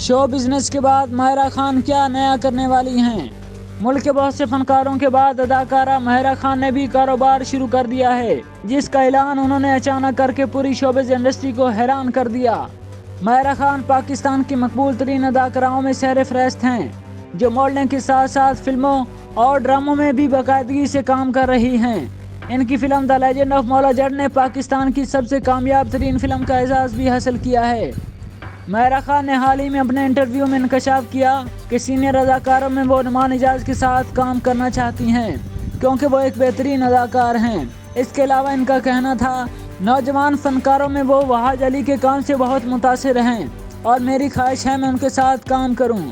Show business के बाद माहिरा खान क्या नया करने वाली हैं? मुल्क के बहुत से फनकारों के बाद अदाकारा माहिरा खान ने भी कारोबार शुरू कर दिया है, जिसका ऐलान उन्होंने अचानक करके पूरी शोबिज़ इंडस्ट्री को हैरान कर दिया। माहिरा खान पाकिस्तान की मकबूल तरीन अदाकाराओं में सरफहरिस्त हैं, जो मॉडलिंग के साथ साथ फिल्मों और ड्रामों में भी बाकायदगी से काम कर रही हैं। इनकी film the legend of Maula Jatt ने पाकिस्तान की सबसे कामयाब तरीन फिल्म का एजाज़ भी हासिल किया है। माहिरा खान ने हाल ही में अपने इंटरव्यू में इंकशाफ किया कि सीनियर अदाकारों में वो नुमान एजाज के साथ काम करना चाहती हैं, क्योंकि वो एक बेहतरीन अदाकार हैं। इसके अलावा इनका कहना था, नौजवान फनकारों में वो वहाज अली के काम से बहुत मुतासिर हैं और मेरी ख्वाहिश है मैं उनके साथ काम करूं।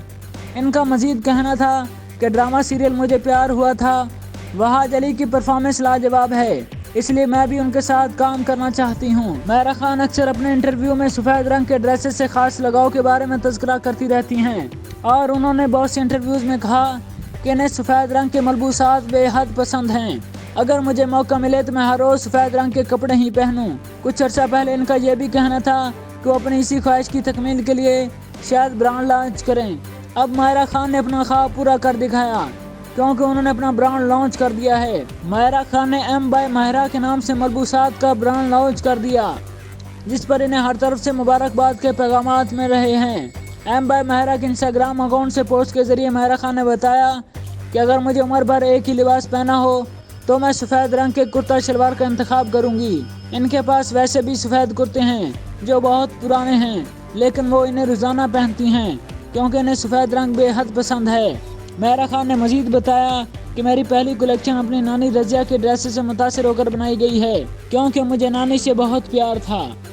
इनका मजीद कहना था कि ड्रामा सीरियल मुझे प्यार हुआ था, वहाज अली की परफॉर्मेंस लाजवाब है, इसलिए मैं भी उनके साथ काम करना चाहती हूँ। माहिरा खान अक्सर अपने इंटरव्यू में सफ़ेद रंग के ड्रेसेस से खास लगाव के बारे में तज़किरा करती रहती हैं और उन्होंने बहुत से इंटरव्यूज़ में कहा कि इन्हें सफ़ेद रंग के मलबूसात बेहद पसंद हैं। अगर मुझे मौका मिले तो मैं हर रोज़ सफ़ेद रंग के कपड़े ही पहनूँ। कुछ अर्सा पहले इनका यह भी कहना था कि वो अपनी इसी ख्वाहिश की तकमील के लिए शायद ब्रांड लॉन्च करें। अब माहिरा खान ने अपना ख्वाब पूरा कर दिखाया, क्योंकि उन्होंने अपना ब्रांड लॉन्च कर दिया है। माहिरा खान ने एम बाय माहिरा के नाम से मलबूसात का ब्रांड लॉन्च कर दिया, जिस पर इन्हें हर तरफ से मुबारकबाद के पैगामात मिल रहे हैं। एम बाय माहिरा के इंस्टाग्राम अकाउंट से पोस्ट के जरिए माहिरा खान ने बताया कि अगर मुझे उम्र भर एक ही लिबास पहना हो तो मैं सफ़ेद रंग के कुर्ता शलवार का इंतखाब करूंगी। इनके पास वैसे भी सफ़ेद कुर्ते हैं जो बहुत पुराने हैं, लेकिन वो इन्हें रोज़ाना पहनती हैं क्योंकि इन्हें सफ़ेद रंग बेहद पसंद है। माहिरा खान ने मजीद बताया कि मेरी पहली कलेक्शन अपनी नानी रज़िया के ड्रेसेस से मुतासिर होकर बनाई गई है, क्योंकि मुझे नानी से बहुत प्यार था।